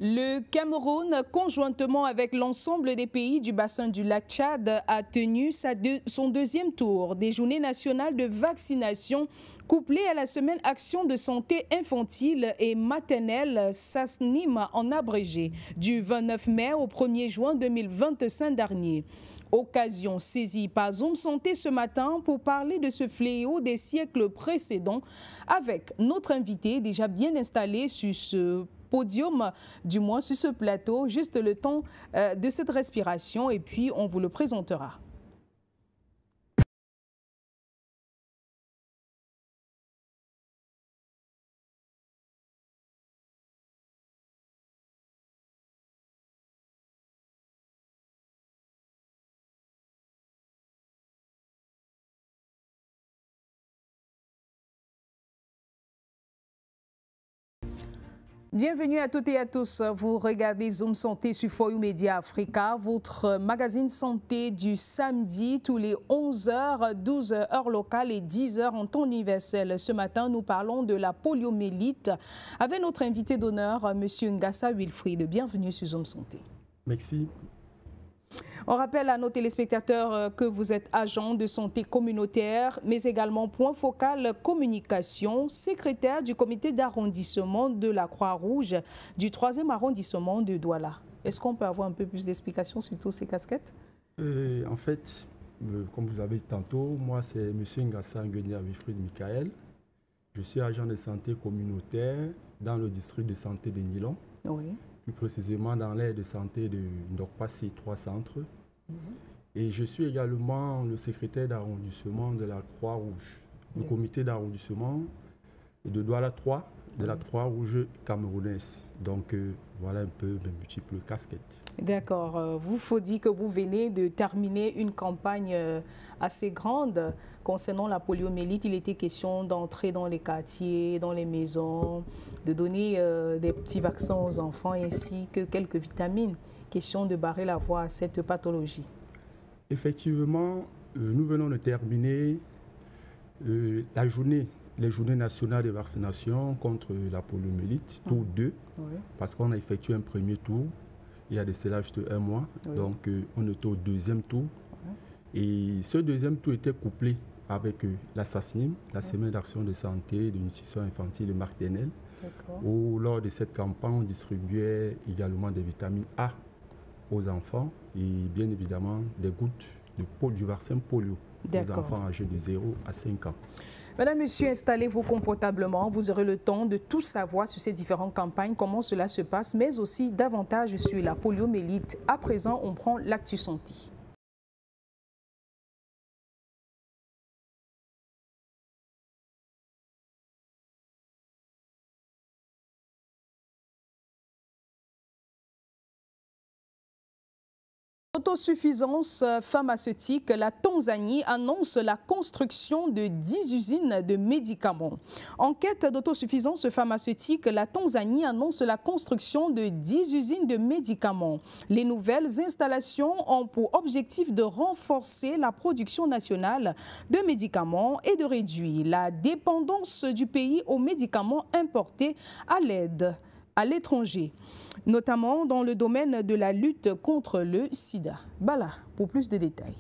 Le Cameroun, conjointement avec l'ensemble des pays du bassin du lac Tchad, a tenu son deuxième tour des journées nationales de vaccination couplées à la semaine action de santé infantile et maternelle SASNIM en abrégé du 29 mai au 1er juin 2025 dernier. Occasion saisie par Zoom Santé ce matin pour parler de ce fléau des siècles précédents avec notre invité déjà bien installé sur ce podium, du moins sur ce plateau, juste le temps de cette respiration et puis on vous le présentera. Bienvenue à toutes et à tous. Vous regardez Zoom Santé sur For You Media Africa, votre magazine santé du samedi tous les 11h, 12h heure locale et 10h en temps universel. Ce matin, nous parlons de la poliomyélite avec notre invité d'honneur, M. Ngassa Wilfried. Bienvenue sur Zoom Santé. Merci. On rappelle à nos téléspectateurs que vous êtes agent de santé communautaire, mais également point focal communication, secrétaire du comité d'arrondissement de la Croix-Rouge du 3e arrondissement de Douala. Est-ce qu'on peut avoir un peu plus d'explications sur toutes ces casquettes? En fait, comme vous avez dit tantôt, moi c'est M. Ngassa Wilfried Michael. Je suis agent de santé communautaire dans le district de santé de Nilon. Oui. Plus précisément dans l'aire de santé de Ndokpassi 3 centres. Et je suis également le secrétaire d'arrondissement de la Croix-Rouge, du comité d'arrondissement de Douala 3, de la Croix-Rouge camerounaise. Donc voilà un peu mes multiples casquettes. D'accord. Vous faut dire que vous venez de terminer une campagne assez grande concernant la poliomyélite. Il était question d'entrer dans les quartiers, dans les maisons, de donner des petits vaccins aux enfants ainsi que quelques vitamines. Question de barrer la voie à cette pathologie. Effectivement, nous venons de terminer les journées nationales de vaccination contre la poliomyélite, tour 2, parce qu'on a effectué un premier tour, il y a de cela juste un mois, donc on était au deuxième tour. Et ce deuxième tour était couplé avec la SASNIM, la Semaine d'action de santé de nutrition infantile et maternelle, où lors de cette campagne, on distribuait également des vitamines A aux enfants et bien évidemment des gouttes du vaccin polio aux enfants âgés de 0 à 5 ans. Madame, Monsieur, installez-vous confortablement. Vous aurez le temps de tout savoir sur ces différentes campagnes, comment cela se passe, mais aussi davantage sur la poliomyélite. À présent, on prend l'actu santé. Autosuffisance pharmaceutique, la Tanzanie annonce la construction de 10 usines de médicaments. En quête d'autosuffisance pharmaceutique, la Tanzanie annonce la construction de 10 usines de médicaments. Les nouvelles installations ont pour objectif de renforcer la production nationale de médicaments et de réduire la dépendance du pays aux médicaments importés à l'étranger, notamment dans le domaine de la lutte contre le sida. Bala, pour plus de détails.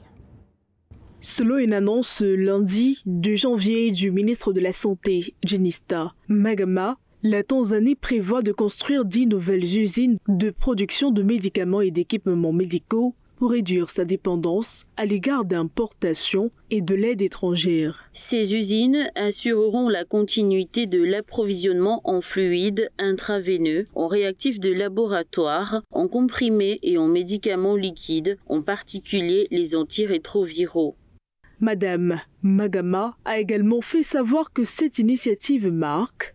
Selon une annonce lundi 2 janvier du ministre de la Santé, Jenista Magama, la Tanzanie prévoit de construire 10 nouvelles usines de production de médicaments et d'équipements médicaux pour réduire sa dépendance à l'égard d'importations et de l'aide étrangère. Ces usines assureront la continuité de l'approvisionnement en fluides intraveineux, en réactifs de laboratoire, en comprimés et en médicaments liquides, en particulier les antirétroviraux. Madame Magama a également fait savoir que cette initiative marque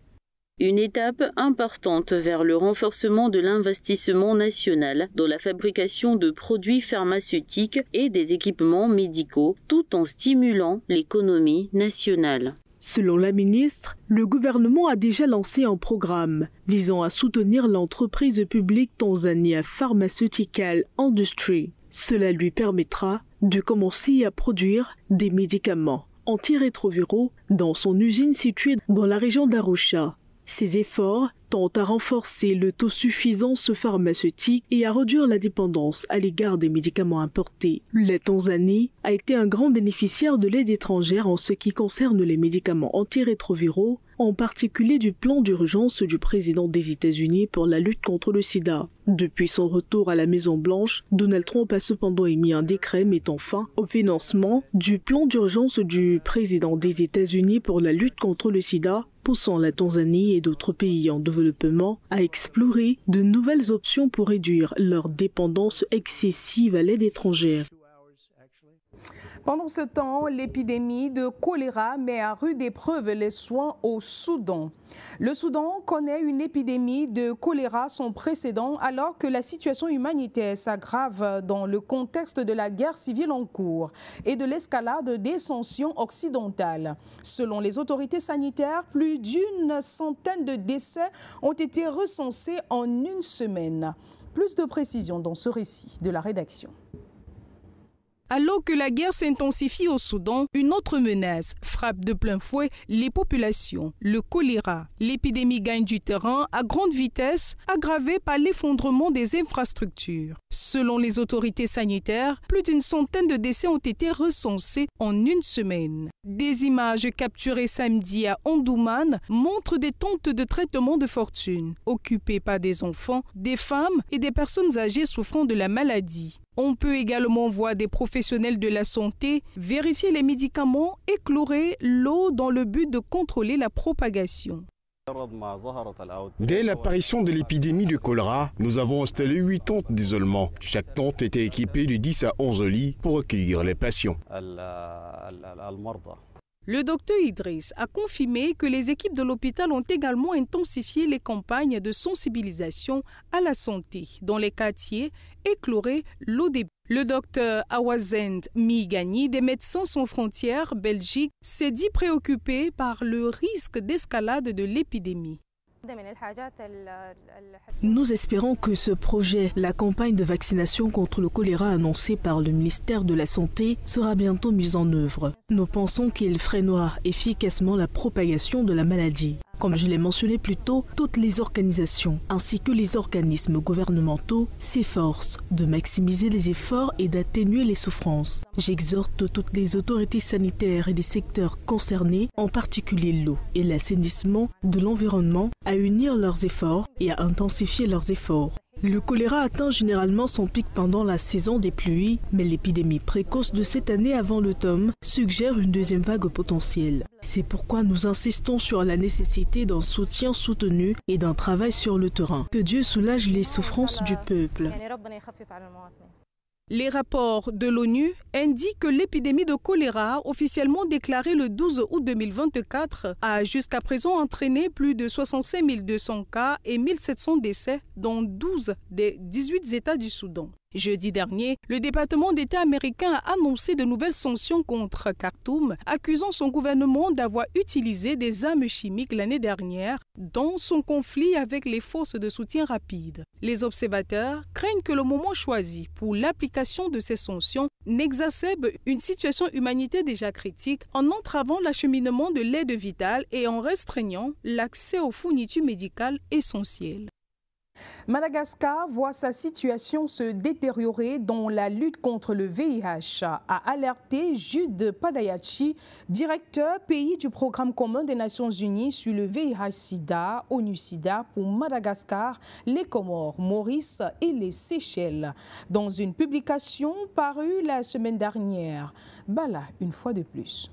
une étape importante vers le renforcement de l'investissement national dans la fabrication de produits pharmaceutiques et des équipements médicaux, tout en stimulant l'économie nationale. Selon la ministre, le gouvernement a déjà lancé un programme visant à soutenir l'entreprise publique Tanzania Pharmaceutical Industry. Cela lui permettra de commencer à produire des médicaments antirétroviraux dans son usine située dans la région d'Arusha. Ces efforts tendent à renforcer l'autosuffisance pharmaceutique et à réduire la dépendance à l'égard des médicaments importés. La Tanzanie a été un grand bénéficiaire de l'aide étrangère en ce qui concerne les médicaments antirétroviraux, en particulier du plan d'urgence du président des États-Unis pour la lutte contre le sida. Depuis son retour à la Maison-Blanche, Donald Trump a cependant émis un décret mettant fin au financement du plan d'urgence du président des États-Unis pour la lutte contre le sida, poussant la Tanzanie et d'autres pays en développement à explorer de nouvelles options pour réduire leur dépendance excessive à l'aide étrangère. Pendant ce temps, l'épidémie de choléra met à rude épreuve les soins au Soudan. Le Soudan connaît une épidémie de choléra sans précédent alors que la situation humanitaire s'aggrave dans le contexte de la guerre civile en cours et de l'escalade des sanctions occidentales. Selon les autorités sanitaires, plus d'une centaine de décès ont été recensés en une semaine. Plus de précisions dans ce récit de la rédaction. Alors que la guerre s'intensifie au Soudan, une autre menace frappe de plein fouet les populations, le choléra. L'épidémie gagne du terrain à grande vitesse, aggravée par l'effondrement des infrastructures. Selon les autorités sanitaires, plus d'une centaine de décès ont été recensés en une semaine. Des images capturées samedi à Omdurman montrent des tentes de traitement de fortune, occupées par des enfants, des femmes et des personnes âgées souffrant de la maladie. On peut également voir des professionnels de la santé vérifier les médicaments et chlorer l'eau dans le but de contrôler la propagation. Dès l'apparition de l'épidémie de choléra, nous avons installé 8 tentes d'isolement. Chaque tente était équipée de 10 à 11 lits pour accueillir les patients. Le docteur Idriss a confirmé que les équipes de l'hôpital ont également intensifié les campagnes de sensibilisation à la santé dans les quartiers et chloré l'eau des... Le docteur Awazend Migani des Médecins sans frontières Belgique s'est dit préoccupé par le risque d'escalade de l'épidémie. Nous espérons que ce projet, la campagne de vaccination contre le choléra annoncée par le ministère de la Santé, sera bientôt mise en œuvre. Nous pensons qu'il freinera efficacement la propagation de la maladie. Comme je l'ai mentionné plus tôt, toutes les organisations ainsi que les organismes gouvernementaux s'efforcent de maximiser les efforts et d'atténuer les souffrances. J'exhorte toutes les autorités sanitaires et des secteurs concernés, en particulier l'eau et l'assainissement de l'environnement, à unir leurs efforts et à intensifier leurs efforts. Le choléra atteint généralement son pic pendant la saison des pluies, mais l'épidémie précoce de cette année avant l'automne suggère une deuxième vague potentielle. C'est pourquoi nous insistons sur la nécessité d'un soutien soutenu et d'un travail sur le terrain. Que Dieu soulage les souffrances du peuple. Les rapports de l'ONU indiquent que l'épidémie de choléra, officiellement déclarée le 12 août 2024, a jusqu'à présent entraîné plus de 65 200 cas et 1700 décès dans 12 des 18 États du Soudan. Jeudi dernier, le département d'État américain a annoncé de nouvelles sanctions contre Khartoum, accusant son gouvernement d'avoir utilisé des armes chimiques l'année dernière dans son conflit avec les forces de soutien rapide. Les observateurs craignent que le moment choisi pour l'application de ces sanctions n'exacerbe une situation humanitaire déjà critique en entravant l'acheminement de l'aide vitale et en restreignant l'accès aux fournitures médicales essentielles. Madagascar voit sa situation se détériorer dans la lutte contre le VIH, a alerté Jude Padayachi, directeur pays du programme commun des Nations Unies sur le VIH-Sida, ONU-Sida pour Madagascar, les Comores, Maurice et les Seychelles. Dans une publication parue la semaine dernière. Bala, une fois de plus.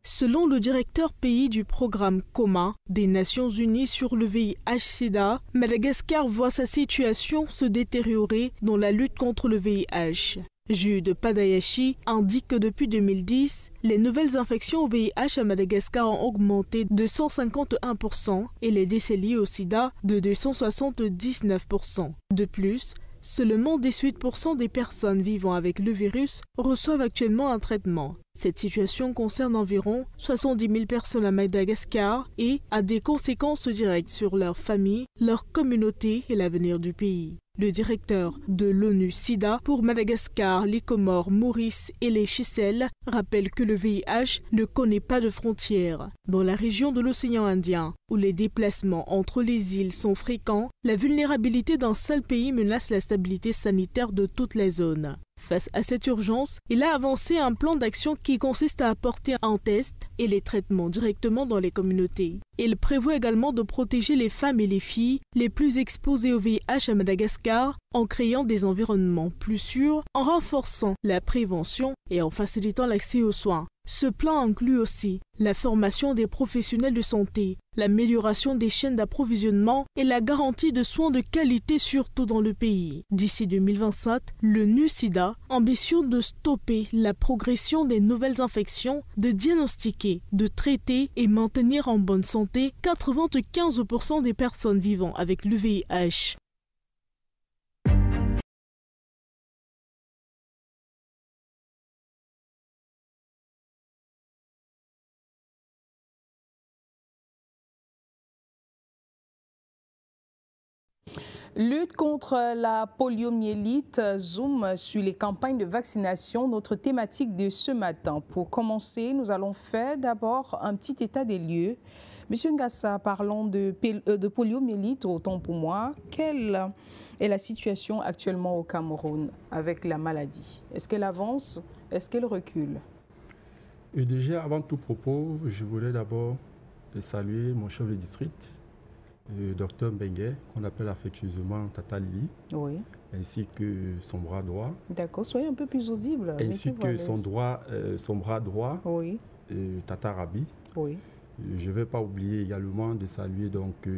Selon le directeur pays du programme commun des Nations Unies sur le VIH-Sida, Madagascar voit sa situation se détériorer dans la lutte contre le VIH. Jude Padayachi indique que depuis 2010, les nouvelles infections au VIH à Madagascar ont augmenté de 151% et les décès liés au sida de 279%. De plus, seulement 18% des personnes vivant avec le virus reçoivent actuellement un traitement. Cette situation concerne environ 70 000 personnes à Madagascar et a des conséquences directes sur leur famille, leur communauté et l'avenir du pays. Le directeur de l'ONU-SIDA pour Madagascar, les Comores, Maurice et les Seychelles rappelle que le VIH ne connaît pas de frontières. Dans la région de l'océan Indien, où les déplacements entre les îles sont fréquents, la vulnérabilité d'un seul pays menace la stabilité sanitaire de toute la zone. Face à cette urgence, il a avancé un plan d'action qui consiste à apporter un test et les traitements directement dans les communautés. Il prévoit également de protéger les femmes et les filles les plus exposées au VIH à Madagascar en créant des environnements plus sûrs, en renforçant la prévention et en facilitant l'accès aux soins. Ce plan inclut aussi la formation des professionnels de santé, l'amélioration des chaînes d'approvisionnement et la garantie de soins de qualité surtout dans le pays. D'ici 2027, le NU-SIDA ambitionne de stopper la progression des nouvelles infections, de diagnostiquer, de traiter et maintenir en bonne santé 95% des personnes vivant avec le VIH. Lutte contre la poliomyélite, zoom sur les campagnes de vaccination, notre thématique de ce matin. Pour commencer, nous allons faire d'abord un petit état des lieux. Monsieur Ngassa, parlons de poliomyélite, autant pour moi. Quelle est la situation actuellement au Cameroun avec la maladie? Est-ce qu'elle avance? Est-ce qu'elle recule? Et déjà, avant tout propos, je voulais d'abord saluer mon chef de district, le docteur Mbengue, qu'on appelle affectueusement Tata Lili, oui, ainsi que son bras droit. D'accord, soyez un peu plus audible. Ainsi que son bras droit, oui, Tata Rabi. Oui. Je ne vais pas oublier également de saluer donc,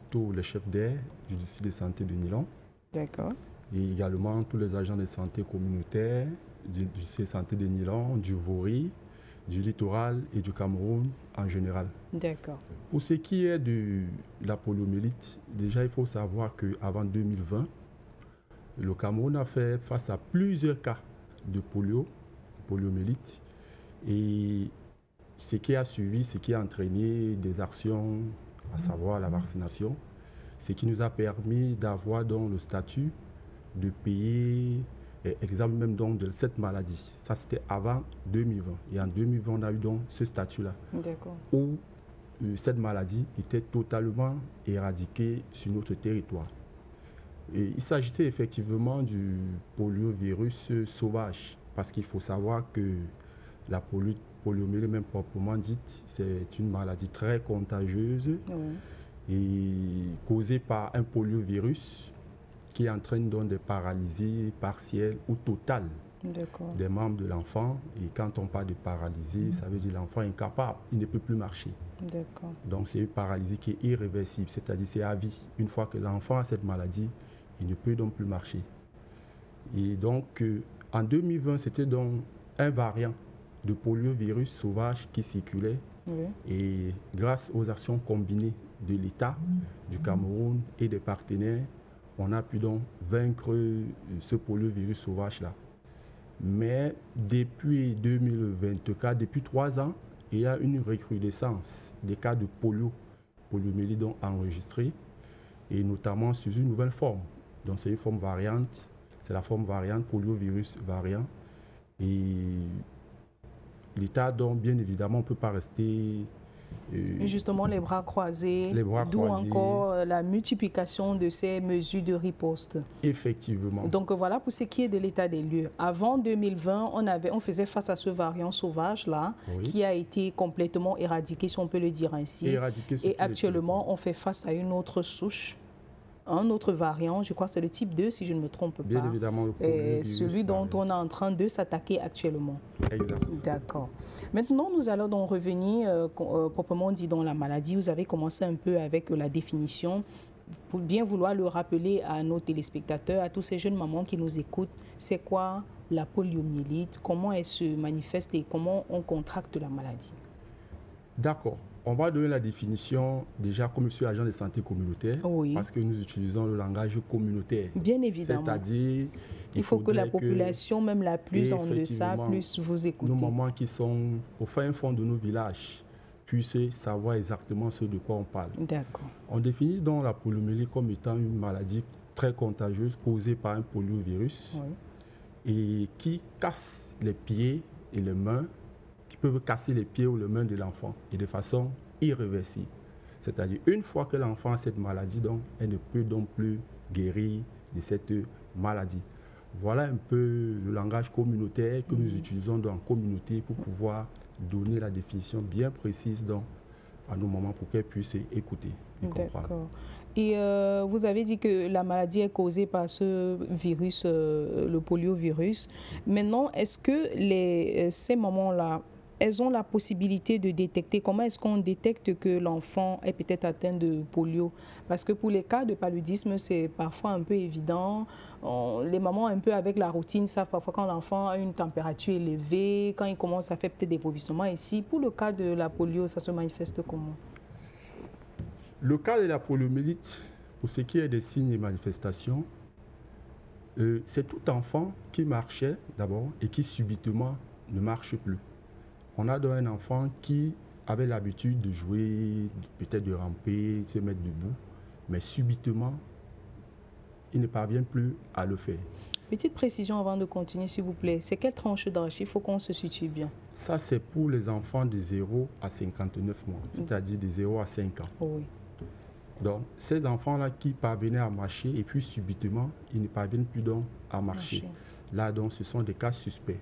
tous les chefs d'air du district de santé de Nilon. D'accord. Et également tous les agents de santé communautaires du district de santé de Nilon, du Vori, du littoral et du Cameroun en général. D'accord. Pour ce qui est de la poliomyélite, déjà il faut savoir qu'avant 2020, le Cameroun a fait face à plusieurs cas de poliomyélite. Et ce qui a suivi, ce qui a entraîné des actions, à savoir la vaccination, ce qui nous a permis d'avoir donc le statut de pays exemple même donc de cette maladie. Ça, c'était avant 2020. Et en 2020, on a eu donc ce statut-là. Où cette maladie était totalement éradiquée sur notre territoire. Et il s'agissait effectivement du poliovirus sauvage. Parce qu'il faut savoir que la poliomyélite, même proprement dite, c'est une maladie très contagieuse et causée par un poliovirus qui entraîne donc des paralysies partielles ou totales des membres de l'enfant. Et quand on parle de paralysie, ça veut dire l'enfant est incapable, il ne peut plus marcher. Donc c'est une paralysie qui est irréversible, c'est-à-dire c'est à vie. Une fois que l'enfant a cette maladie, il ne peut donc plus marcher. Et donc en 2020, c'était donc un variant de poliovirus sauvage qui circulait. Et grâce aux actions combinées de l'État, du Cameroun et des partenaires, on a pu donc vaincre ce poliovirus sauvage-là. Mais depuis 2024, depuis 3 ans, il y a une recrudescence des cas de poliomyélite enregistrés, et notamment sous une nouvelle forme. Donc c'est une forme variante, c'est la forme variante, poliovirus variant. Et l'État, donc bien évidemment, ne peut pas rester... Justement, les bras croisés, d'où encore la multiplication de ces mesures de riposte. Effectivement. Donc voilà pour ce qui est de l'état des lieux. Avant 2020, on faisait face à ce variant sauvage-là, qui a été complètement éradiqué, si on peut le dire ainsi. Et actuellement, on fait face à une autre souche, un autre variant, je crois que c'est le type 2, si je ne me trompe pas. Bien évidemment, le celui dont on est en train de s'attaquer actuellement. Exact. D'accord. Maintenant, nous allons donc revenir proprement dit dans la maladie. Vous avez commencé un peu avec la définition. Pour bien vouloir le rappeler à nos téléspectateurs, à tous ces jeunes mamans qui nous écoutent, c'est quoi la poliomyélite, comment elle se manifeste et comment on contracte la maladie? D'accord. On va donner la définition déjà comme je suis agent de santé communautaire, parce que nous utilisons le langage communautaire. Bien évidemment. C'est-à-dire, il faut que la population, même la plus en deçà, puisse vous écouter. Nos mamans qui sont au fin fond de nos villages puissent savoir exactement ce de quoi on parle. D'accord. On définit donc la poliomyélite comme étant une maladie très contagieuse causée par un poliovirus et qui casse les pieds et les mains, qui peuvent casser les pieds ou les mains de l'enfant et de façon irréversible. C'est-à-dire, une fois que l'enfant a cette maladie, donc, elle ne peut donc plus guérir de cette maladie. Voilà un peu le langage communautaire que nous utilisons dans la communauté pour pouvoir donner la définition bien précise donc, à nos mamans pour qu'elles puissent écouter et comprendre. Et vous avez dit que la maladie est causée par ce virus, le poliovirus. Maintenant, est-ce que ces mamans-là, elles ont la possibilité de détecter? Comment est-ce qu'on détecte que l'enfant est peut-être atteint de polio? Parce que pour les cas de paludisme, c'est parfois un peu évident. Les mamans, un peu avec la routine, savent parfois quand l'enfant a une température élevée, quand il commence à faire peut-être des vomissements. Ici, pour le cas de la polio, ça se manifeste comment? Le cas de la poliomyélite, pour ce qui est des signes et manifestations, c'est tout enfant qui marchait d'abord et qui subitement ne marche plus. On a donc un enfant qui avait l'habitude de jouer, peut-être de ramper, de se mettre debout, mais subitement, il ne parvient plus à le faire. Petite précision avant de continuer, s'il vous plaît. C'est quelle tranche d'âge? Il faut qu'on se situe bien. Ça, c'est pour les enfants de 0 à 59 mois, c'est-à-dire de 0 à 5 ans. Oh oui. Donc, ces enfants-là qui parvenaient à marcher et puis subitement, ils ne parviennent plus donc à marcher. Là, donc, ce sont des cas suspects.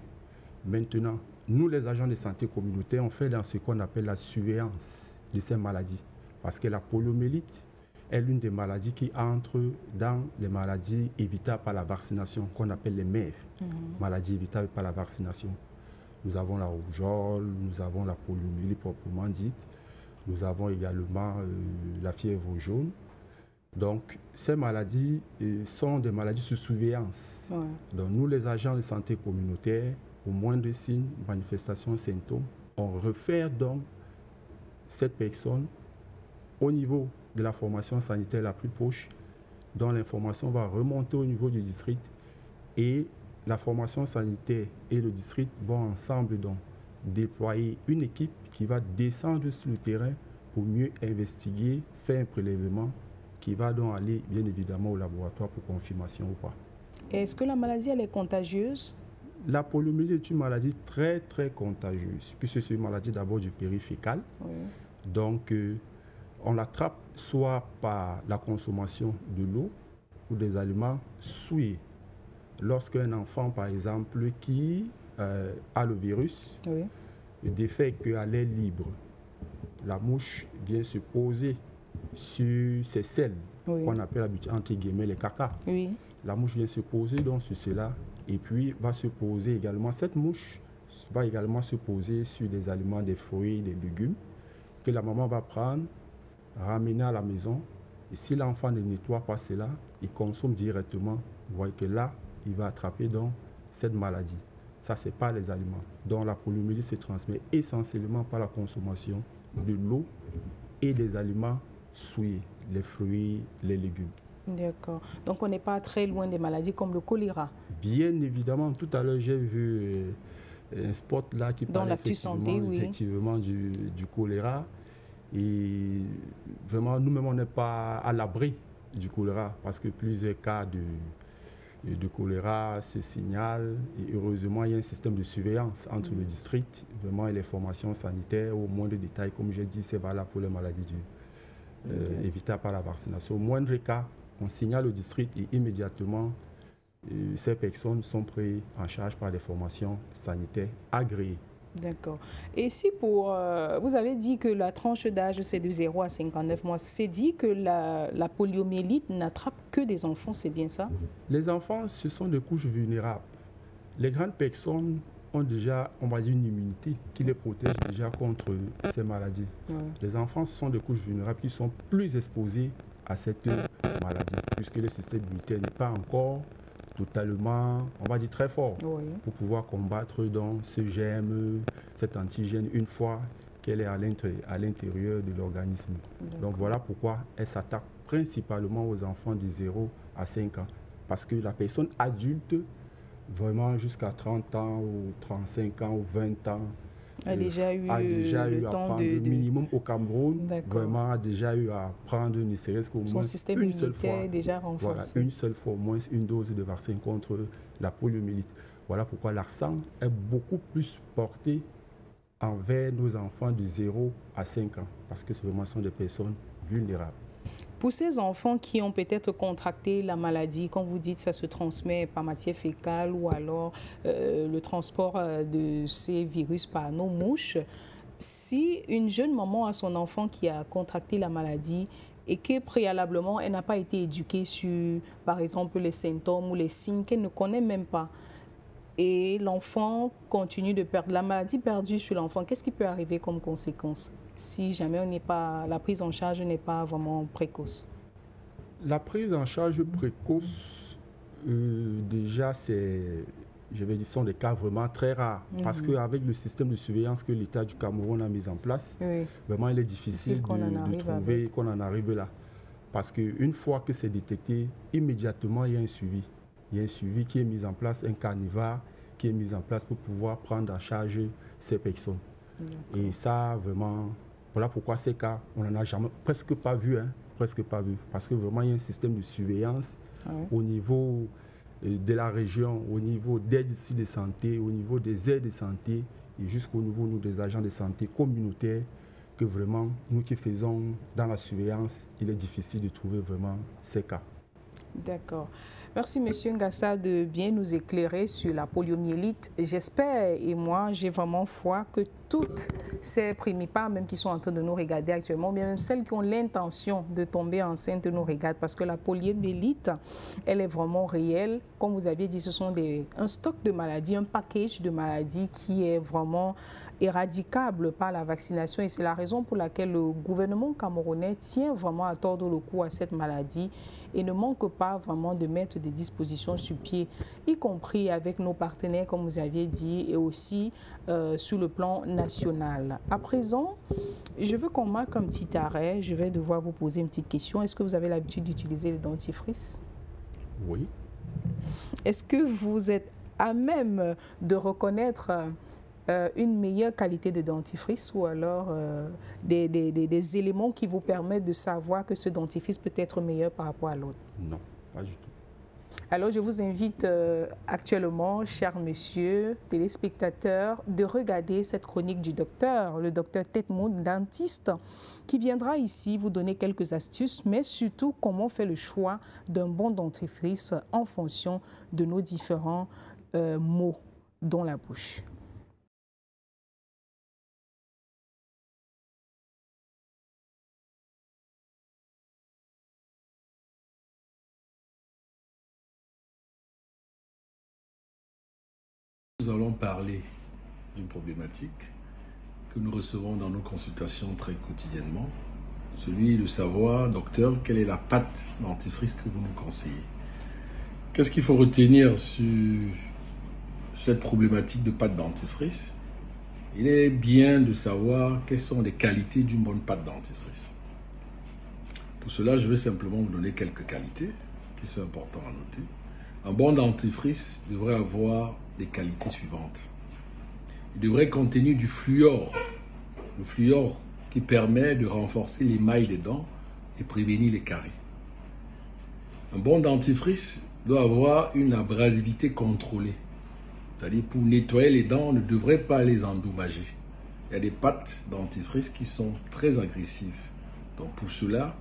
Maintenant, nous, les agents de santé communautaire, on fait dans ce qu'on appelle la surveillance de ces maladies. Parce que la poliomyélite est l'une des maladies qui entre dans les maladies évitables par la vaccination, qu'on appelle les MEV, maladies évitables par la vaccination. Nous avons la rougeole, nous avons la poliomyélite proprement dite, nous avons également la fièvre jaune. Donc, ces maladies sont des maladies sous surveillance. Donc, nous, les agents de santé communautaire, au moindre signe, manifestation, symptômes, on réfère donc cette personne au niveau de la formation sanitaire la plus proche, dont l'information va remonter au niveau du district et la formation sanitaire et le district vont ensemble donc déployer une équipe qui va descendre sur le terrain pour mieux investiguer, faire un prélèvement qui va donc aller bien évidemment au laboratoire pour confirmation ou pas. Est-ce que la maladie elle est contagieuse? La poliomyélite est une maladie très très contagieuse puisque c'est une maladie d'abord du périfécal. Donc on l'attrape soit par la consommation de l'eau ou des aliments souillés. Lorsqu'un enfant par exemple qui a le virus, du fait qu'à l'air libre, la mouche vient se poser sur ces selles qu'on appelle entre guillemets les caca. La mouche vient se poser donc sur cela et puis va se poser également, cette mouche va également se poser sur des aliments, des fruits, des légumes que la maman va prendre, ramener à la maison et si l'enfant ne nettoie pas cela, il consomme directement. Vous voyez que là, il va attraper donc cette maladie. Ça, c'est pas les aliments. Donc la poliomyélite se transmet essentiellement par la consommation de l'eau et des aliments souillés, les fruits, les légumes. D'accord. Donc on n'est pas très loin des maladies comme le choléra. Bien évidemment. Tout à l'heure, j'ai vu un spot là qui parle effectivement du choléra. Et vraiment, nous-mêmes, on n'est pas à l'abri du choléra parce que plusieurs cas de choléra se signalent. Et heureusement, il y a un système de surveillance entre le district vraiment, et les formations sanitaires. Au moindre détail, comme j'ai dit, c'est valable pour les maladies évitables par la vaccination. Au moindre cas, on signale au district et immédiatement, ces personnes sont prises en charge par des formations sanitaires agréées. D'accord. Et si pour... vous avez dit que la tranche d'âge, c'est de 0 à 59 mois. C'est dit que la poliomyélite n'attrape que des enfants, c'est bien ça? Les enfants, ce sont des couches vulnérables. Les grandes personnes ont déjà, on va dire, une immunité qui les protège déjà contre ces maladies. Les enfants, ce sont des couches vulnérables qui sont plus exposées à cette maladie, puisque le système immunitaire n'est pas encore totalement, on va dire, très fort pour pouvoir combattre donc ce germe, cet antigène, une fois qu'elle est à l'intérieur de l'organisme. Donc voilà pourquoi elle s'attaque principalement aux enfants de 0 à 5 ans. Parce que la personne adulte, vraiment jusqu'à 30 ans ou 35 ans ou 20 ans, a déjà eu le à temps prendre minimum au Cameroun, vraiment a déjà eu à prendre ne serait-ce qu'au moins système une seule fois. Est déjà renforcé. Voilà, une seule fois, au moins une dose de vaccin contre la poliomyélite. Voilà pourquoi l'accent est beaucoup plus porté envers nos enfants de 0 à 5 ans, parce que ce sont des personnes vulnérables. Pour ces enfants qui ont peut-être contracté la maladie, quand vous dites que ça se transmet par matière fécale ou alors le transport de ces virus par nos mouches, si une jeune maman a son enfant qui a contracté la maladie et que préalablement elle n'a pas été éduquée sur, par exemple, les symptômes ou les signes qu'elle ne connaît même pas, et l'enfant continue de perdre la maladie perdue sur l'enfant, qu'est-ce qui peut arriver comme conséquence si jamais la prise en charge n'est pas vraiment précoce? La prise en charge précoce, déjà, sont des cas vraiment très rares. Parce qu'avec le système de surveillance que l'État du Cameroun a mis en place, vraiment, il est difficile de trouver qu'on en arrive là. Parce qu'une fois que c'est détecté, immédiatement, il y a un suivi. Il y a un suivi qui est mis en place, un carnivore qui est mis en place pour pouvoir prendre en charge ces personnes. Et ça, vraiment, voilà pourquoi ces cas, on n'en a jamais, presque pas vu. Parce que vraiment, il y a un système de surveillance au niveau de la région, au niveau des districts de santé, au niveau des aides de santé et jusqu'au niveau des agents de santé communautaires, que vraiment, nous qui faisons dans la surveillance, il est difficile de trouver vraiment ces cas. D'accord. Merci, M. Ngassa, de bien nous éclairer sur la poliomyélite. J'espère, et moi, j'ai vraiment foi que toutes ces primipares, même qui sont en train de nous regarder actuellement, bien même celles qui ont l'intention de tomber enceinte nous regardent, parce que la poliomyélite, elle est vraiment réelle. Comme vous aviez dit, ce sont un stock de maladies, un package de maladies qui est vraiment éradicable par la vaccination. Et c'est la raison pour laquelle le gouvernement camerounais tient vraiment à tordre le cou à cette maladie et ne manque pas vraiment de mettre des dispositions sur pied, y compris avec nos partenaires, comme vous aviez dit, et aussi sur le plan national. À présent, je veux qu'on marque un petit arrêt. Je vais devoir vous poser une petite question. Est-ce que vous avez l'habitude d'utiliser le dentifrice? Oui. Est-ce que vous êtes à même de reconnaître une meilleure qualité de dentifrice ou alors des éléments qui vous permettent de savoir que ce dentifrice peut être meilleur par rapport à l'autre? Non, pas du tout. Alors, je vous invite actuellement, cher monsieur, téléspectateurs, de regarder cette chronique du docteur, le docteur Tetmoun, dentiste, qui viendra ici vous donner quelques astuces, mais surtout comment faire le choix d'un bon dentifrice en fonction de nos différents maux dans la bouche. Nous allons parler d'une problématique que nous recevons dans nos consultations très quotidiennement, celui de savoir, docteur, quelle est la pâte dentifrice que vous nous conseillez. Qu'est-ce qu'il faut retenir sur cette problématique de pâte dentifrice? Il est bien de savoir quelles sont les qualités d'une bonne pâte dentifrice. Pour cela, je vais simplement vous donner quelques qualités qui sont importantes à noter. Un bon dentifrice devrait avoir des qualités suivantes. Il devrait contenir du fluor. Le fluor qui permet de renforcer l'émail des dents et prévenir les caries. Un bon dentifrice doit avoir une abrasivité contrôlée. C'est-à-dire, pour nettoyer les dents, on ne devrait pas les endommager. Il y a des pâtes dentifrice qui sont très agressives. Donc pour cela,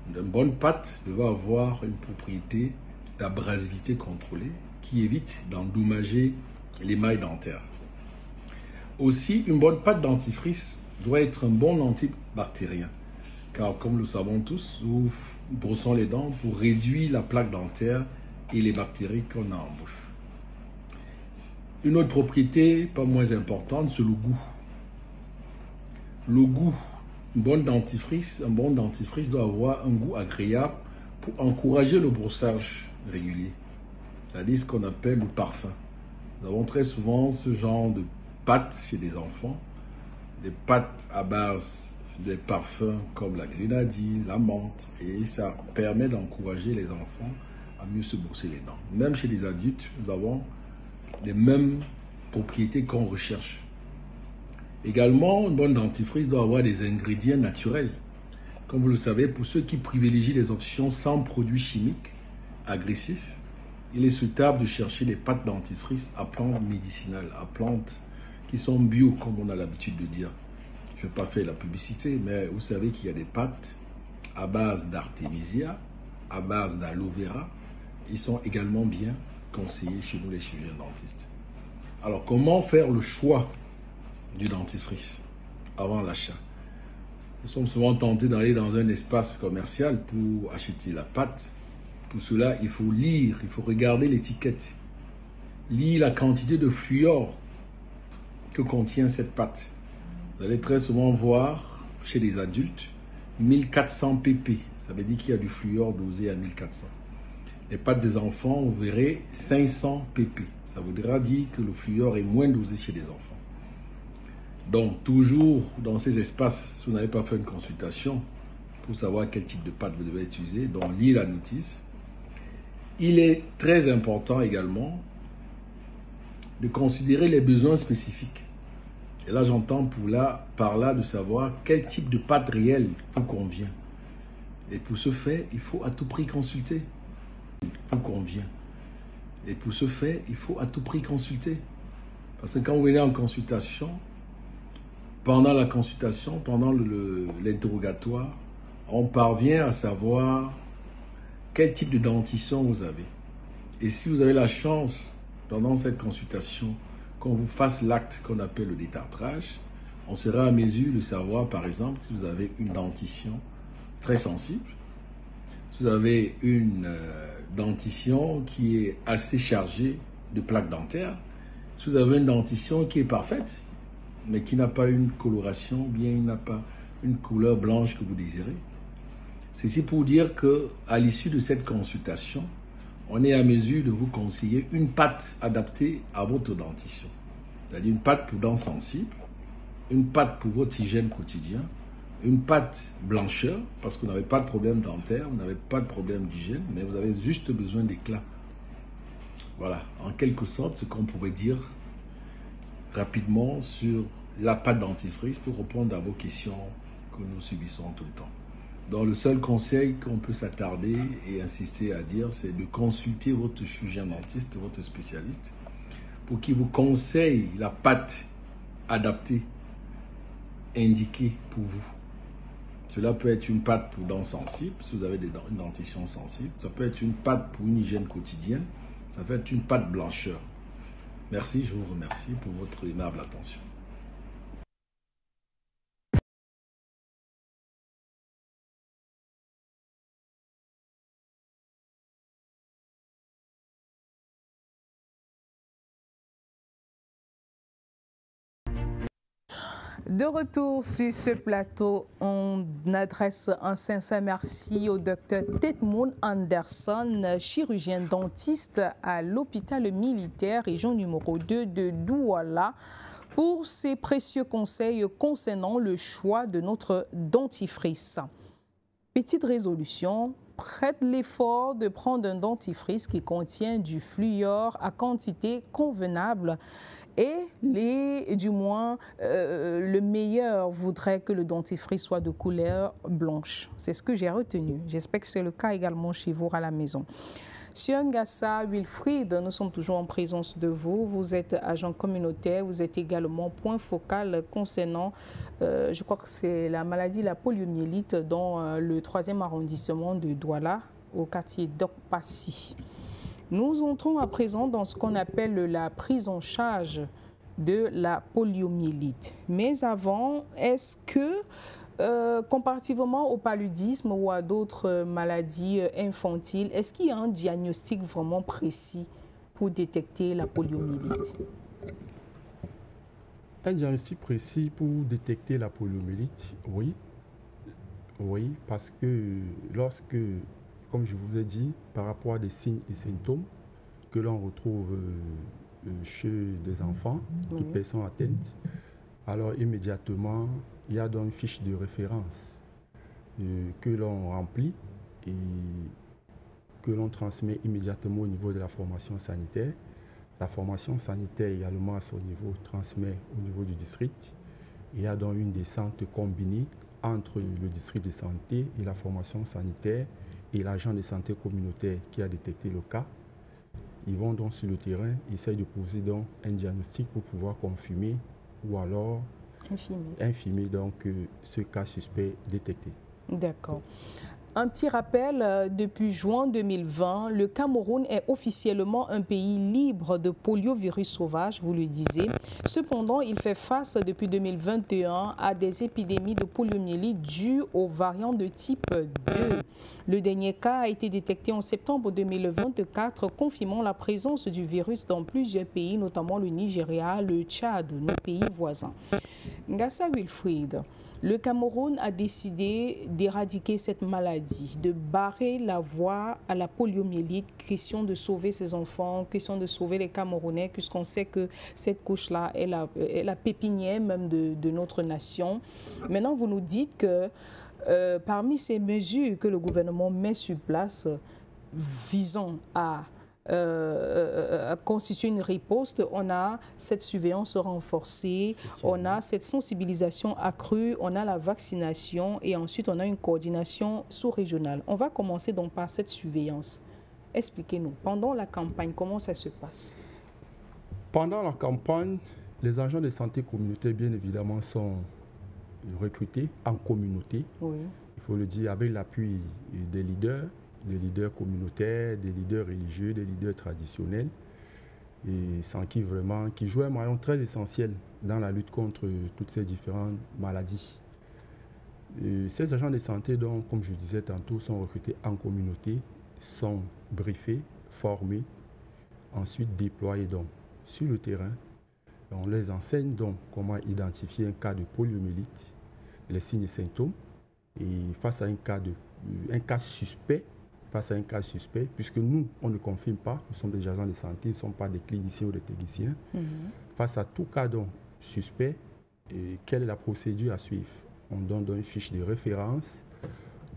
une bonne pâte devrait avoir une propriété d'abrasivité contrôlée qui évite d'endommager l'émail dentaire. Aussi, une bonne pâte dentifrice doit être un bon antibactérien, car comme nous le savons tous, nous brossons les dents pour réduire la plaque dentaire et les bactéries qu'on a en bouche. Une autre propriété, pas moins importante, c'est le goût. Le goût, un bon dentifrice doit avoir un goût agréable pour encourager le brossage régulier. C'est-à-dire ce qu'on appelle le parfum. Nous avons très souvent ce genre de pâtes chez les enfants, des pâtes à base de parfums comme la grenadine, la menthe, et ça permet d'encourager les enfants à mieux se brosser les dents. Même chez les adultes, nous avons les mêmes propriétés qu'on recherche. Également, une bonne dentifrice doit avoir des ingrédients naturels. Comme vous le savez, pour ceux qui privilégient les options sans produits chimiques agressifs, il est souhaitable de chercher des pâtes dentifrice à plantes médicinales, à plantes qui sont bio, comme on a l'habitude de dire. Je ne vais pas faire la publicité, mais vous savez qu'il y a des pâtes à base d'artémisia, à base d'aloe vera. Ils sont également bien conseillés chez nous, les chirurgiens dentistes. Alors, comment faire le choix du dentifrice avant l'achat? Nous sommes souvent tentés d'aller dans un espace commercial pour acheter la pâte. Pour cela, il faut lire, il faut regarder l'étiquette. Lire la quantité de fluor que contient cette pâte. Vous allez très souvent voir chez les adultes 1400 pp. Ça veut dire qu'il y a du fluor dosé à 1400. Les pâtes des enfants, vous verrez 500 pp. Ça voudra dire que le fluor est moins dosé chez les enfants. Donc, toujours dans ces espaces, si vous n'avez pas fait une consultation pour savoir quel type de pâte vous devez utiliser, donc lisez la notice. Il est très important également de considérer les besoins spécifiques. Et là, j'entends par là de savoir quel type de pâte réelle vous convient. Et pour ce faire, il faut à tout prix consulter. Vous convient. Et pour ce faire, il faut à tout prix consulter. Parce que quand vous venez en consultation, pendant la consultation, pendant l'interrogatoire, on parvient à savoir quel type de dentition vous avez. Et si vous avez la chance, pendant cette consultation, qu'on vous fasse l'acte qu'on appelle le détartrage, on sera à mesure de savoir, par exemple, si vous avez une dentition très sensible, si vous avez une dentition qui est assez chargée de plaques dentaires, si vous avez une dentition qui est parfaite, mais qui n'a pas une coloration, bien il n'a pas une couleur blanche que vous désirez. Ceci pour dire qu'à l'issue de cette consultation, on est à mesure de vous conseiller une pâte adaptée à votre dentition. C'est-à-dire une pâte pour dents sensibles, une pâte pour votre hygiène quotidien, une pâte blancheur, parce que vous n'avez pas de problème dentaire, vous n'avez pas de problème d'hygiène, mais vous avez juste besoin d'éclat. Voilà, en quelque sorte, ce qu'on pourrait dire rapidement sur la pâte dentifrice pour répondre à vos questions que nous subissons tout le temps. Donc, le seul conseil qu'on peut s'attarder et insister à dire, c'est de consulter votre chirurgien dentiste, votre spécialiste, pour qu'il vous conseille la pâte adaptée, indiquée pour vous. Cela peut être une pâte pour dents sensibles, si vous avez une dentition sensible. Ça peut être une pâte pour une hygiène quotidienne. Ça peut être une pâte blancheur. Merci, je vous remercie pour votre aimable attention. De retour sur ce plateau, on adresse un sincère merci au docteur Tetmoun Anderson, chirurgien dentiste à l'hôpital militaire région numéro 2 de Douala, pour ses précieux conseils concernant le choix de notre dentifrice. Petite résolution, prête l'effort de prendre un dentifrice qui contient du fluor à quantité convenable. Et le meilleur voudrait que le dentifrice soit de couleur blanche. C'est ce que j'ai retenu. J'espère que c'est le cas également chez vous à la maison. Monsieur Ngassa Wilfried, nous sommes toujours en présence de vous. Vous êtes agent communautaire, vous êtes également point focal concernant, je crois que c'est la maladie, la poliomyélite, dans le 3e arrondissement de Douala, au quartier d'Okpassi. Nous entrons à présent dans ce qu'on appelle la prise en charge de la poliomyélite. Mais avant, est-ce que, comparativement au paludisme ou à d'autres maladies infantiles, est-ce qu'il y a un diagnostic vraiment précis pour détecter la poliomyélite? Un diagnostic précis pour détecter la poliomyélite, oui. Oui, parce que lorsque, comme je vous ai dit, par rapport à des signes et symptômes que l'on retrouve chez des enfants, de personnes atteintes, alors immédiatement, il y a donc une fiche de référence que l'on remplit et que l'on transmet immédiatement au niveau de la formation sanitaire. La formation sanitaire également à son niveau transmet au niveau du district. Il y a donc une descente combinée entre le district de santé et la formation sanitaire et l'agent de santé communautaire qui a détecté le cas. Ils vont donc sur le terrain, essayent de poser donc un diagnostic pour pouvoir confirmer ou alors infirmer donc ce cas suspect détecté. D'accord. Un petit rappel, depuis juin 2020, le Cameroun est officiellement un pays libre de poliovirus sauvage, vous le disiez. Cependant, il fait face depuis 2021 à des épidémies de poliomyélite dues aux variants de type 2. Le dernier cas a été détecté en septembre 2024, confirmant la présence du virus dans plusieurs pays, notamment le Nigeria, le Tchad, nos pays voisins. Ngassa Wilfried, le Cameroun a décidé d'éradiquer cette maladie, de barrer la voie à la poliomyélite, question de sauver ses enfants, question de sauver les Camerounais, puisqu'on sait que cette couche-là est la pépinière même de notre nation. Maintenant, vous nous dites que parmi ces mesures que le gouvernement met sur place visant à constituer une riposte, on a cette surveillance renforcée, on a cette sensibilisation accrue, on a la vaccination et ensuite on a une coordination sous-régionale. On va commencer donc par cette surveillance. Expliquez-nous, pendant la campagne, comment ça se passe? Pendant la campagne, les agents de santé communautaire, bien évidemment, sont recrutés en communauté. Oui. Il faut le dire, avec l'appui des leaders communautaires, des leaders religieux, des leaders traditionnels, et sans qui vraiment, qui jouent un maillon très essentiel dans la lutte contre toutes ces différentes maladies. Et ces agents de santé, donc, comme je disais tantôt, sont recrutés en communauté, sont briefés, formés, ensuite déployés donc sur le terrain. On les enseigne donc comment identifier un cas de poliomyélite, les signes et symptômes, et face à un cas suspect, puisque nous, on ne confirme pas, nous sommes des agents de santé, nous ne sommes pas des cliniciens ou des techniciens. Face à tout cas donc suspect, quelle est la procédure à suivre? On donne une fiche de référence,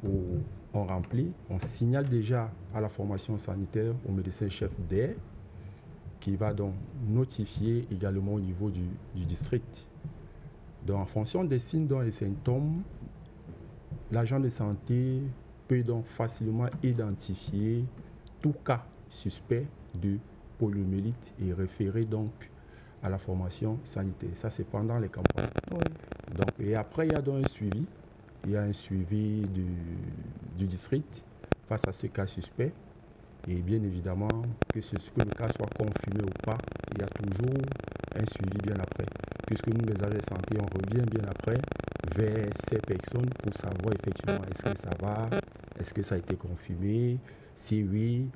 où on remplit, on signale déjà à la formation sanitaire, au médecin-chef d'air, qui va donc notifier également au niveau du district. Donc en fonction des signes et symptômes, l'agent de santé peut donc facilement identifier tout cas suspect de poliomyélite et référer donc à la formation sanitaire. Ça, c'est pendant les campagnes. Oui. Donc, et après, il y a donc un suivi. Il y a un suivi du district face à ce cas suspect. Et bien évidemment, que le cas soit confirmé ou pas, il y a toujours un suivi bien après. Puisque nous, les agents de santé, on revient bien après vers ces personnes pour savoir effectivement est-ce que ça va, est-ce que ça a été confirmé. Si oui,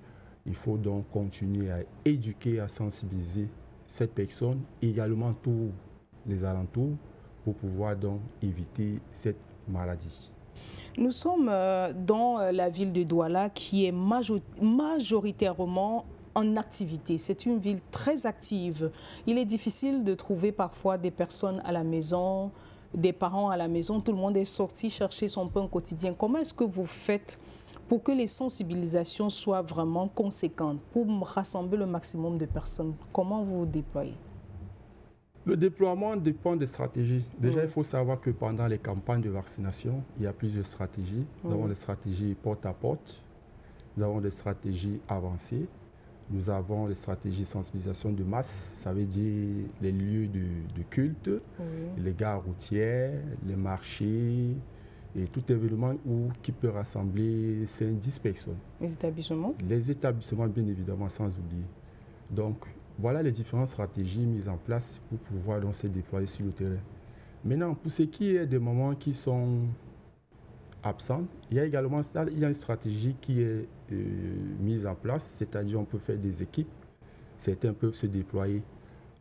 il faut donc continuer à éduquer, à sensibiliser cette personne, également tous les alentours, pour pouvoir donc éviter cette maladie. Nous sommes dans la ville de Douala qui est majoritairement en activité. C'est une ville très active. Il est difficile de trouver parfois des personnes à la maison, des parents à la maison. Tout le monde est sorti chercher son pain quotidien. Comment est-ce que vous faites pour que les sensibilisations soient vraiment conséquentes, pour rassembler le maximum de personnes? Comment vous vous déployez? Le déploiement dépend des stratégies. Déjà, il faut savoir que pendant les campagnes de vaccination, il y a plusieurs stratégies. Nous avons des stratégies porte à porte, nous avons des stratégies avancées, nous avons des stratégies de sensibilisation de masse, ça veut dire les lieux de culte, les gares routières, les marchés, et tout événement qui peut rassembler 5-10 personnes. Les établissements? Les établissements, bien évidemment, sans oublier. Donc, voilà les différentes stratégies mises en place pour pouvoir donc se déployer sur le terrain. Maintenant, pour ce qui est des moments qui sont absents, il y a également une stratégie qui est mise en place, c'est-à-dire on peut faire des équipes. Certains peuvent se déployer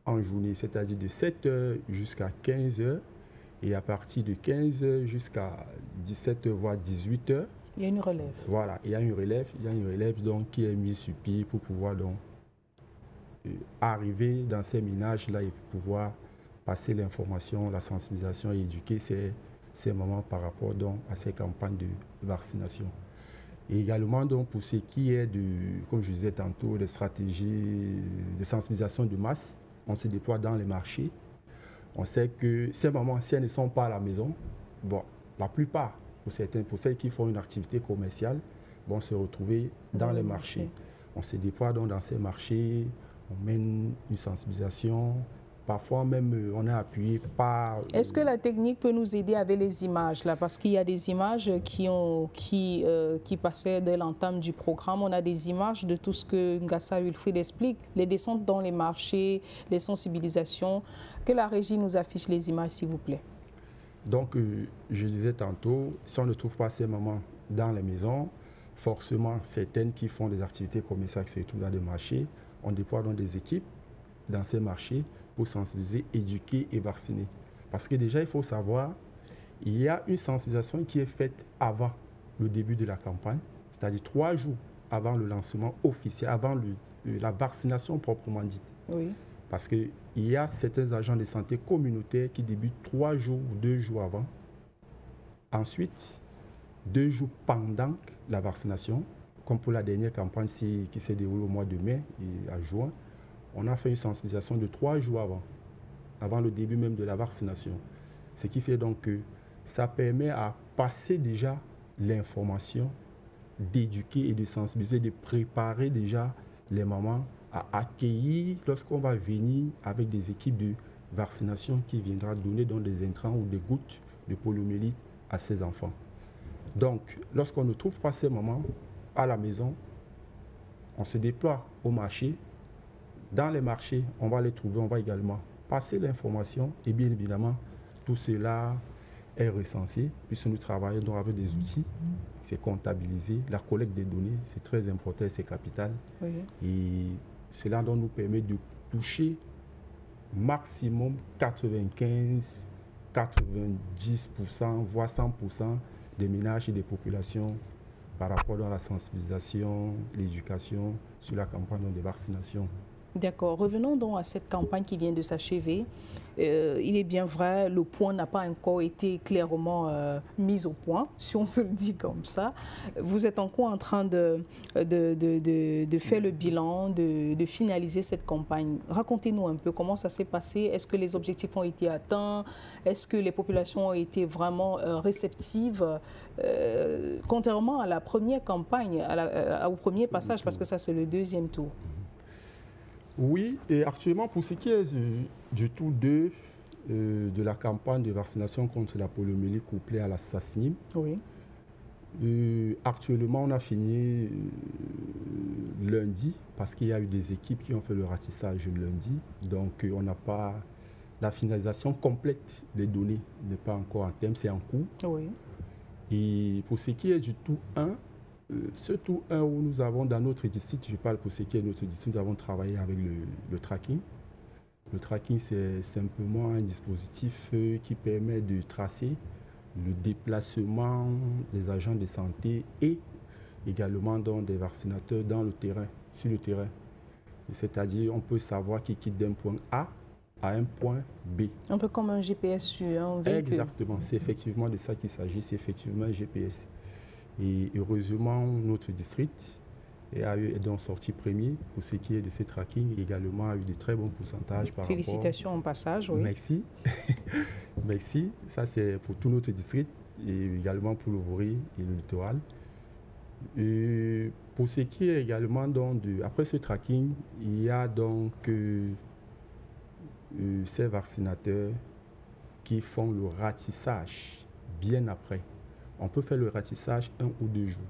en journée, c'est-à-dire de 7h jusqu'à 15h, et à partir de 15h jusqu'à 17h, voire 18h. Il y a une relève. Voilà, il y a une relève donc, qui est mise sur pied pour pouvoir donc arriver dans ces ménages-là et pouvoir passer l'information, la sensibilisation et éduquer ces moments par rapport donc, à ces campagnes de vaccination. Et également donc, pour ce qui est comme je disais tantôt, des stratégies de sensibilisation de masse, on se déploie dans les marchés, On sait que ces mamans, si elles ne sont pas à la maison, bon, la plupart, pour celles qui font une activité commerciale, vont se retrouver dans les marchés. On se déploie donc dans ces marchés, on mène une sensibilisation. Parfois même, on est appuyé par... Est-ce que la technique peut nous aider avec les images là? Parce qu'il y a des images qui passaient dès l'entame du programme. On a des images de tout ce que Ngassa Wilfried explique, les descentes dans les marchés, les sensibilisations. Que la régie nous affiche les images, s'il vous plaît. Donc, je disais tantôt, si on ne trouve pas ces mamans dans les maisons, forcément, certaines qui font des activités commerciales, surtout dans des marchés, on déploie dans des équipes dans ces marchés pour sensibiliser, éduquer et vacciner. Parce que déjà, il faut savoir, il y a une sensibilisation qui est faite avant le début de la campagne, c'est-à-dire 3 jours avant le lancement officiel, avant la vaccination proprement dite. Oui. Parce qu'il y a certains agents de santé communautaires qui débutent 3 jours ou 2 jours avant. Ensuite, 2 jours pendant la vaccination, comme pour la dernière campagne qui s'est déroulée au mois de mai et à juin, on a fait une sensibilisation de 3 jours avant le début même de la vaccination. Ce qui fait donc que ça permet à passer déjà l'information, d'éduquer et de sensibiliser, de préparer déjà les mamans à accueillir lorsqu'on va venir avec des équipes de vaccination qui viendra donner donc des intrants ou des gouttes de poliomyélite à ces enfants. Donc, lorsqu'on ne trouve pas ces mamans à la maison, on se déploie au marché. Dans les marchés, on va les trouver, on va également passer l'information et bien évidemment, tout cela est recensé puisque nous travaillons donc avec des outils, c'est comptabilisé, la collecte des données, c'est très important, c'est capital. Oui. Et cela donc nous permet de toucher maximum 95, 90%, voire 100% des ménages et des populations par rapport à la sensibilisation, l'éducation sur la campagne de vaccination. D'accord. Revenons donc à cette campagne qui vient de s'achever. Il est bien vrai, le point n'a pas encore été clairement mis au point, si on peut le dire comme ça. Vous êtes encore en train de faire le bilan, de finaliser cette campagne. Racontez-nous un peu comment ça s'est passé. Est-ce que les objectifs ont été atteints? Est-ce que les populations ont été vraiment réceptives? Contrairement à la première campagne, au premier passage, parce que ça c'est le deuxième tour. Oui, et actuellement, pour ce qui est du tour 2 de la campagne de vaccination contre la poliomyélite couplée à la SACIM, oui. Actuellement, on a fini lundi, parce qu'il y a eu des équipes qui ont fait le ratissage lundi. Donc, on n'a pas... La finalisation complète des données n'est pas encore en terme, c'est en cours. Oui. Et pour ce qui est du tour 1, ce tour 1 où nous avons dans notre district, je parle pour ce qui est notre district, nous avons travaillé avec le tracking. Le tracking, c'est simplement un dispositif qui permet de tracer le déplacement des agents de santé et également donc des vaccinateurs dans le terrain, sur le terrain. C'est-à-dire, on peut savoir qui quitte d'un point A à un point B. Un peu comme un GPS sur un véhicule. Exactement, c'est effectivement de ça qu'il s'agit, c'est effectivement un GPS. Et heureusement, notre district est donc sorti premier pour ce qui est de ce tracking. Également, a eu de très bons pourcentages par Félicitations en passage. Oui. Merci. Merci. Ça, c'est pour tout notre district et également pour le Voré et le littoral. Et pour ce qui est également donc après ce tracking, il y a donc ces vaccinateurs qui font le ratissage bien après. On peut faire le ratissage 1 ou 2 jours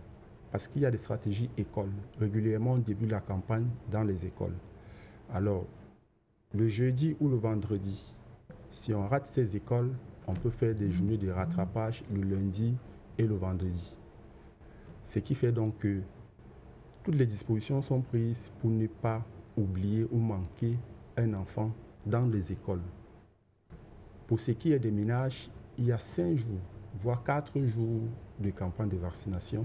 parce qu'il y a des stratégies écoles. Régulièrement, au début de la campagne, dans les écoles. Alors, le jeudi ou le vendredi, si on rate ces écoles, on peut faire des journées de rattrapage le lundi et le vendredi. Ce qui fait donc que toutes les dispositions sont prises pour ne pas oublier ou manquer un enfant dans les écoles. Pour ce qui est des ménages, il y a 5 jours, voire 4 jours de campagne de vaccination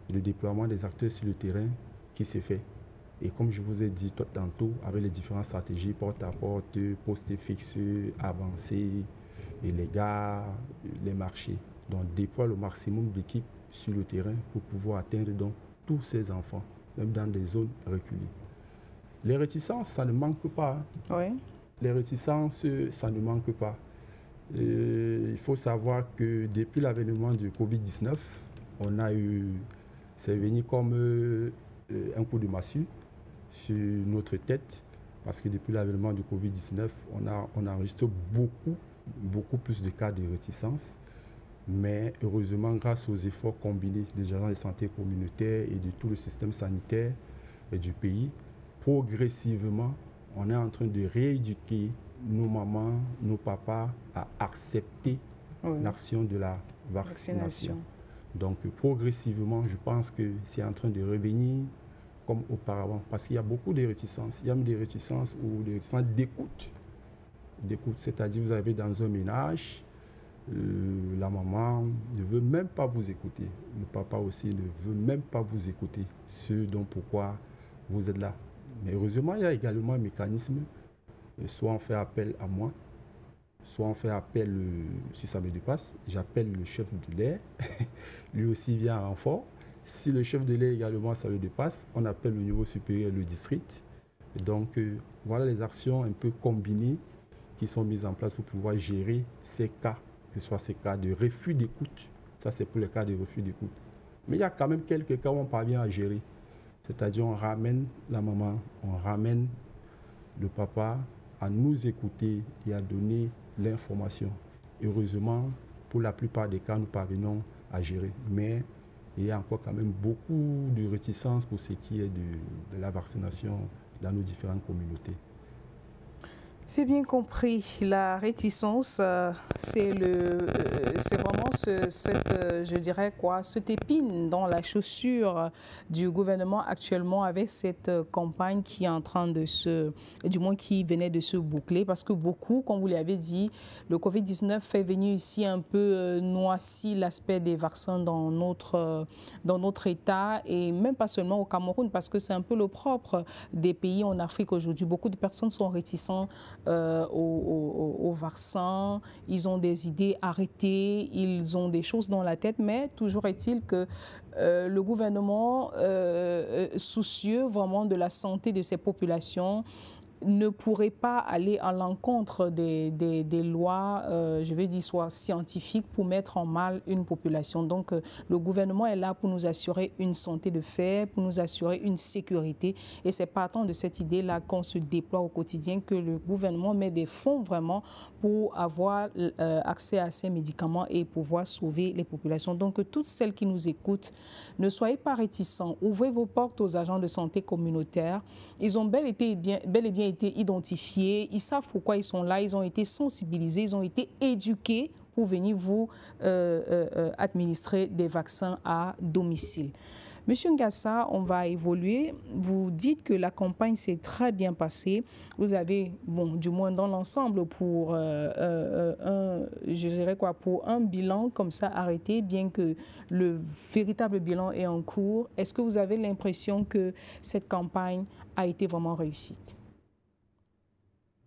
et de déploiement des acteurs sur le terrain qui s'est fait. Et comme je vous ai dit tantôt, avec les différentes stratégies porte-à-porte, postes fixes, avancées, et les gares, les marchés. Donc, déploie le maximum d'équipes sur le terrain pour pouvoir atteindre donc tous ces enfants, même dans des zones reculées. Les réticences, ça ne manque pas. Oui. Les réticences, ça ne manque pas. Il faut savoir que depuis l'avènement du Covid-19, on a eu, c'est venu comme un coup de massue sur notre tête, parce que depuis l'avènement du Covid-19, on a enregistré beaucoup plus de cas de réticence. Mais heureusement, grâce aux efforts combinés des agents de santé communautaire et de tout le système sanitaire du pays, progressivement, on est en train de rééduquer nos mamans, nos papas à accepter l'action de la vaccination. Donc progressivement, je pense que c'est en train de revenir comme auparavant, parce qu'il y a beaucoup de réticences. Il y a même des réticences ou des réticences d'écoute. C'est-à-dire vous avez dans un ménage, la maman ne veut même pas vous écouter. Le papa aussi ne veut même pas vous écouter. Ce dont pourquoi vous êtes là. Mais heureusement, il y a également un mécanisme. Soit on fait appel à moi, soit on fait appel, si ça me dépasse, j'appelle le chef de l'aire. Lui aussi vient en renfort. Si le chef de l'aire également, ça le dépasse, on appelle le niveau supérieur, le district. Et donc, voilà les actions un peu combinées qui sont mises en place pour pouvoir gérer ces cas, que ce soit ces cas de refus d'écoute. Ça, c'est pour les cas de refus d'écoute. Mais il y a quand même quelques cas où on parvient à gérer. C'est-à-dire, on ramène la maman, on ramène le papa à nous écouter et à donner l'information. Heureusement, pour la plupart des cas, nous parvenons à gérer. Mais il y a encore quand même beaucoup de réticence pour ce qui est de la vaccination dans nos différentes communautés. C'est bien compris. La réticence, c'est vraiment je dirais quoi, cette épine dans la chaussure du gouvernement actuellement avec cette campagne qui est en train de qui venait de se boucler, parce que beaucoup, comme vous l'avez dit, le Covid-19 fait venir ici un peu noircir l'aspect des vaccins dans notre État, et même pas seulement au Cameroun, parce que c'est un peu le propre des pays en Afrique aujourd'hui. Beaucoup de personnes sont réticentes aux vaccins, ils ont des idées arrêtées, ils ont des choses dans la tête, mais toujours est-il que le gouvernement, soucieux vraiment de la santé de ces populations, ne pourrait pas aller à l'encontre des lois, je vais dire, soit scientifiques, pour mettre en mal une population. Donc, le gouvernement est là pour nous assurer une santé de fer, pour nous assurer une sécurité. Et c'est partant de cette idée-là qu'on se déploie au quotidien, que le gouvernement met des fonds vraiment pour avoir accès à ces médicaments et pouvoir sauver les populations. Donc, toutes celles qui nous écoutent, ne soyez pas réticents. Ouvrez vos portes aux agents de santé communautaires. Ils ont bel et bien été identifiés, ils savent pourquoi ils sont là, ils ont été sensibilisés, ils ont été éduqués pour venir vous administrer des vaccins à domicile. Monsieur Ngassa, on va évoluer. Vous dites que la campagne s'est très bien passée. Vous avez, bon, du moins dans l'ensemble, pour pour un bilan comme ça arrêté, bien que le véritable bilan est en cours. Est-ce que vous avez l'impression que cette campagne a été vraiment réussite?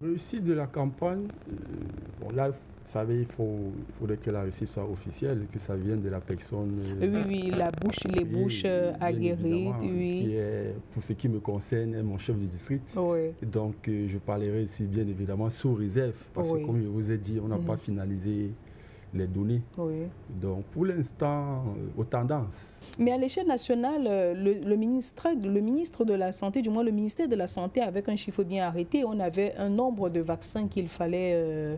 Réussite de la campagne, bon là, vous savez, il faudrait que la réussite soit officielle, que ça vienne de la personne. Oui, les bouches aguerries. Oui. Qui est, pour ce qui me concerne, mon chef de district. Oui. Donc, je parlerai ici, bien évidemment, sous réserve, parce que, comme je vous ai dit, on n'a pas finalisé les données. Oui. Donc, pour l'instant, aux tendances. Mais à l'échelle nationale, le ministre de la Santé, du moins le ministère de la Santé, avec un chiffre bien arrêté, on avait un nombre de vaccins qu'il fallait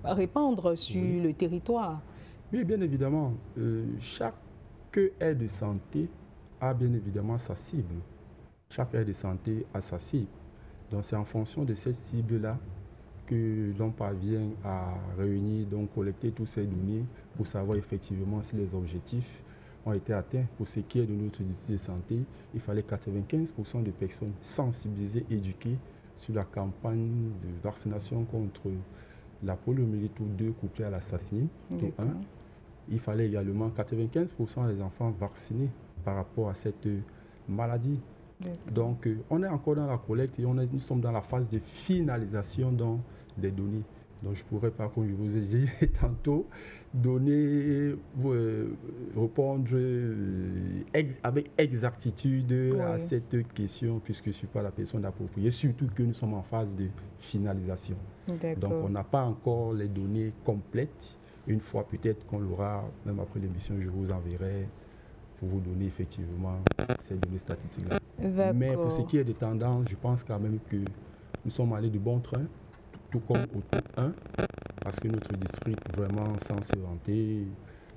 répandre sur le territoire. Oui, bien évidemment. Chaque aire de santé a bien évidemment sa cible. Chaque aire de santé a sa cible. Donc, c'est en fonction de cette cible-là que l'on parvient à réunir, donc collecter toutes ces données pour savoir effectivement si les objectifs ont été atteints. Pour ce qui est de notre district de santé, il fallait 95% de personnes sensibilisées, éduquées sur la campagne de vaccination contre la poliomyélite type 2 couplée à la sarcine type 1. Il fallait également 95% des enfants vaccinés par rapport à cette maladie. Donc, on est encore dans la collecte et nous sommes dans la phase de finalisation des données. Donc je ne pourrais pas, comme je vous ai dit tantôt, répondre avec exactitude à cette question, puisque je ne suis pas la personne appropriée, surtout que nous sommes en phase de finalisation. Donc on n'a pas encore les données complètes. Une fois peut-être qu'on l'aura, même après l'émission, je vous enverrai pour vous donner effectivement ces données statistiques-là. Mais pour ce qui est des tendances, je pense quand même que nous sommes allés de bon train, tout comme au top 1, parce que notre district, vraiment, sans se vanter,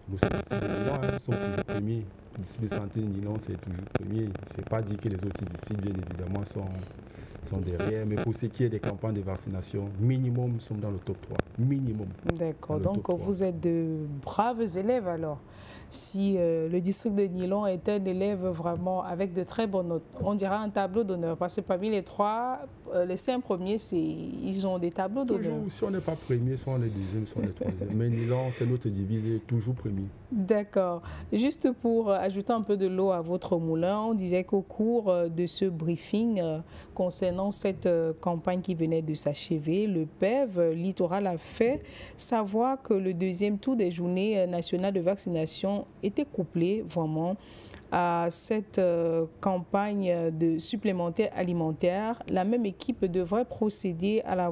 nous sommes toujours premiers. Le district de santé de Nilon, c'est toujours premier. Ce n'est pas dit que les autres districts, bien évidemment, sont derrière. Mais pour ce qui est des campagnes de vaccination, minimum, nous sommes dans le top 3. Minimum. D'accord. Donc, vous êtes de braves élèves alors. Si le district de Nilon est un élève vraiment avec de très bonnes notes, on dira un tableau d'honneur. Parce que parmi les 5 premiers, ils ont des tableaux d'honneur. Toujours, si on n'est pas premier, soit on est deuxième, soit on est troisième. Mais Nilon, c'est notre devise, toujours premier. D'accord. Juste pour ajouter un peu de l'eau à votre moulin, on disait qu'au cours de ce briefing concernant cette campagne qui venait de s'achever, le PEV Littoral a fait savoir que le deuxième tour des journées nationales de vaccination était couplé vraiment à cette campagne de supplémentaire alimentaire. La même équipe devrait procéder à la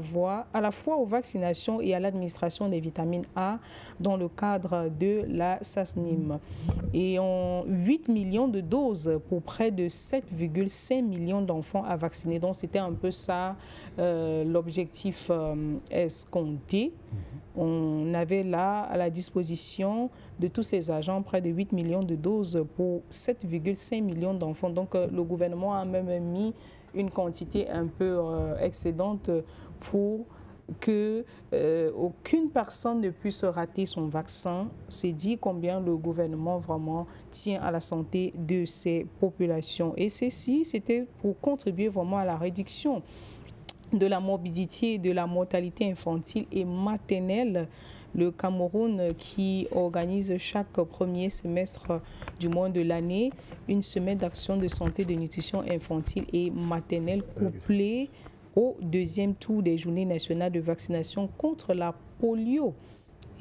fois aux vaccinations et à l'administration des vitamines A dans le cadre de la SASNIM. Et 8 millions de doses pour près de 7,5 millions d'enfants à vacciner. Donc c'était un peu ça l'objectif escompté. On avait là à la disposition de tous ces agents près de 8 millions de doses pour 7,5 millions d'enfants. Donc le gouvernement a même mis une quantité un peu excédente pour que aucune personne ne puisse rater son vaccin. C'est dit combien le gouvernement vraiment tient à la santé de ces populations. Et ceci, c'était pour contribuer vraiment à la réduction de la morbidité et de la mortalité infantile et maternelle. Le Cameroun qui organise chaque premier semestre du mois de l'année une semaine d'action de santé de nutrition infantile et maternelle couplée au deuxième tour des journées nationales de vaccination contre la polio.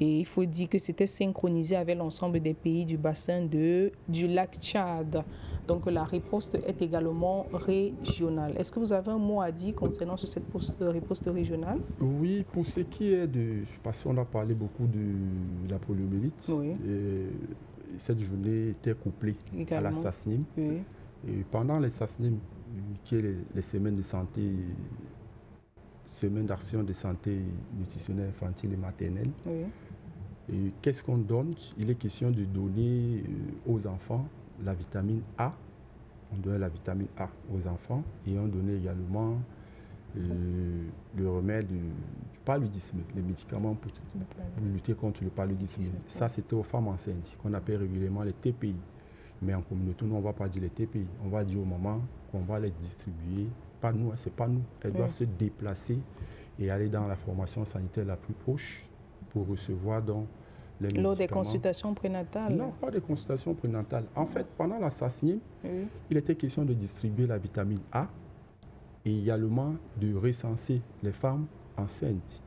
Et il faut dire que c'était synchronisé avec l'ensemble des pays du bassin du lac Tchad. Donc la riposte est également régionale. Est-ce que vous avez un mot à dire concernant cette riposte régionale? Oui, pour ce qui est de... Parce qu'on a parlé beaucoup de la poliomyélite. Oui. Et cette journée était couplée également à la SASNIM. Oui. Et pendant les SASNIM, qui est les semaines de santé, semaines d'action de santé nutritionnelle infantile et maternelle, oui. Et qu'est-ce qu'on donne? Il est question de donner aux enfants la vitamine A. On donne la vitamine A aux enfants et on donnait également le remède du paludisme, les médicaments pour lutter contre le paludisme. Ça, c'était aux femmes enceintes, qu'on appelle régulièrement les TPI. Mais en communauté, nous, on ne va pas dire les TPI. On va dire au moment qu'on va les distribuer. Pas nous, c'est pas nous. Elles doivent se déplacer et aller dans la formation sanitaire la plus proche pour recevoir donc les médicaments. Lors des consultations prénatales? Non, pas des consultations prénatales. En fait, pendant la SASNIM, il était question de distribuer la vitamine A et également de recenser les femmes enceintes.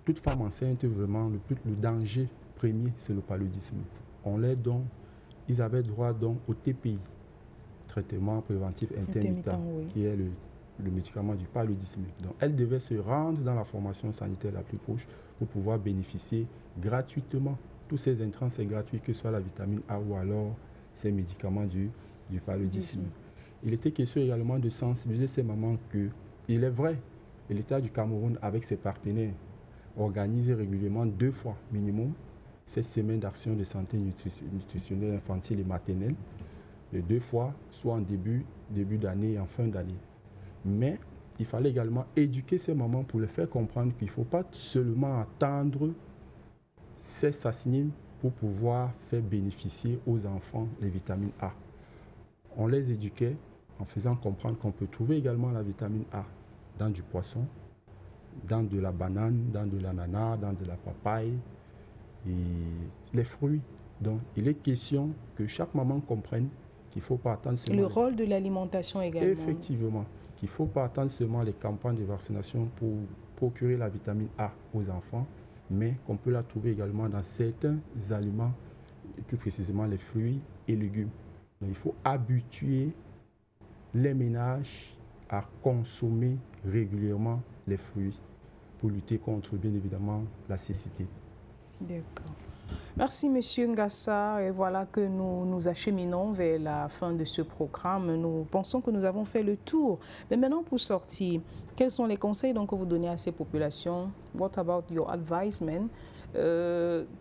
Toute femme enceinte, vraiment, le danger premier, c'est le paludisme. On les donne, ils avaient droit donc au TPI, traitement préventif intermittent, qui est le médicament du paludisme. Donc, elles devaient se rendre dans la formation sanitaire la plus proche pour pouvoir bénéficier gratuitement. Tous ces intrants, c'est gratuit, que ce soit la vitamine A ou alors ces médicaments du paludisme. Il était question également de sensibiliser ces mamans qu'il est vrai, l'État du Cameroun, avec ses partenaires, organise régulièrement 2 fois minimum cette semaine d'action de santé nutritionnelle infantile et maternelle, et 2 fois, soit en début d'année et en fin d'année. Mais il fallait également éduquer ces mamans pour les faire comprendre qu'il ne faut pas seulement attendre ces SASNIM pour pouvoir faire bénéficier aux enfants les vitamines A. On les éduquait en faisant comprendre qu'on peut trouver également la vitamine A dans du poisson, dans de la banane, dans de l'ananas, dans de la papaye et les fruits. Donc, il est question que chaque maman comprenne qu'il ne faut pas attendre seulement... Le rôle de l'alimentation également. Effectivement, qu'il ne faut pas attendre seulement les campagnes de vaccination pour procurer la vitamine A aux enfants, mais qu'on peut la trouver également dans certains aliments, plus précisément les fruits et légumes. Donc, il faut habituer les ménages à consommer régulièrement les fruits pour lutter contre, bien évidemment, la cécité. D'accord. Merci, Monsieur Ngassa. Et voilà que nous nous acheminons vers la fin de ce programme. Nous pensons que nous avons fait le tour. Mais maintenant, pour sortir, quels sont les conseils donc, que vous donnez à ces populations? What about your advisement?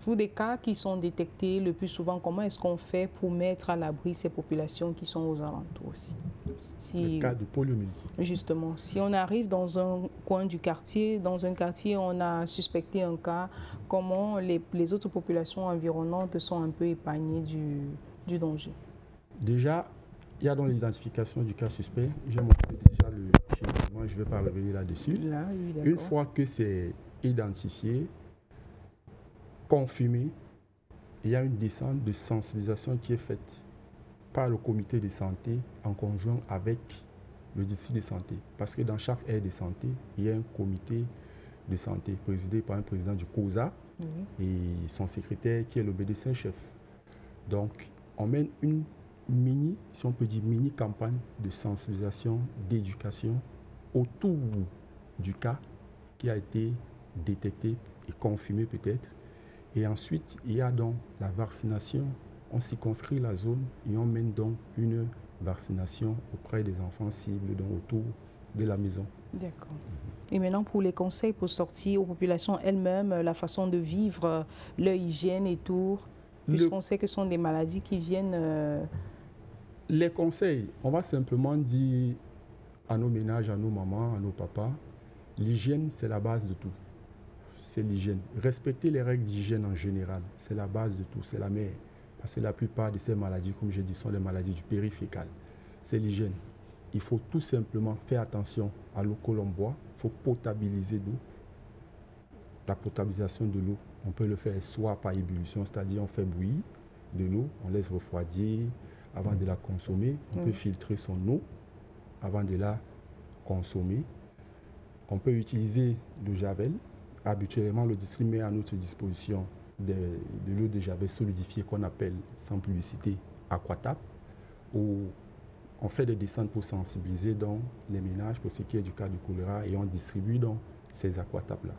Pour des cas qui sont détectés le plus souvent, comment est-ce qu'on fait pour mettre à l'abri ces populations qui sont aux alentours aussi? Le cas de poliomyélite. Justement, si on arrive dans un coin du quartier, on a suspecté un cas, comment les autres populations environnantes sont un peu épargnées du danger? Déjà, il y a dans l'identification du cas suspect, j'ai montré déjà le schéma, je ne vais pas revenir là-dessus. Oui, une fois que c'est identifié, confirmé, il y a une descente de sensibilisation qui est faite par le comité de santé en conjoint avec le district de santé. Parce que dans chaque aire de santé, il y a un comité de santé présidé par un président du COSA et son secrétaire qui est le médecin-chef. Donc, on mène une si on peut dire mini campagne de sensibilisation, d'éducation autour du cas qui a été détecté et confirmé peut-être. Et ensuite, il y a donc la vaccination. On circonscrit la zone et on mène donc une vaccination auprès des enfants cibles donc autour de la maison. D'accord. Et maintenant, pour les conseils pour sortir aux populations elles-mêmes, la façon de vivre, leur hygiène et tout, puisqu'on sait que ce sont des maladies qui viennent... Les conseils, on va simplement dire à nos ménages, à nos mamans, à nos papas, l'hygiène, c'est la base de tout. C'est l'hygiène. Respecter les règles d'hygiène en général, c'est la base de tout, c'est la mère. Parce que la plupart de ces maladies, comme je dis, sont des maladies du périfécal. C'est l'hygiène. Il faut tout simplement faire attention à l'eau que l'on boit. Il faut potabiliser l'eau. La potabilisation de l'eau, on peut le faire soit par ébullition, c'est-à-dire on fait bouillir de l'eau, on laisse refroidir avant de la consommer. On peut filtrer son eau avant de la consommer. On peut utiliser le javel. Habituellement, le district met à notre disposition de l'eau de javel solidifiée qu'on appelle, sans publicité, Aquatap, où on fait des descentes pour sensibiliser donc les ménages pour ce qui est du cas du choléra et on distribue donc ces Aquatap-là.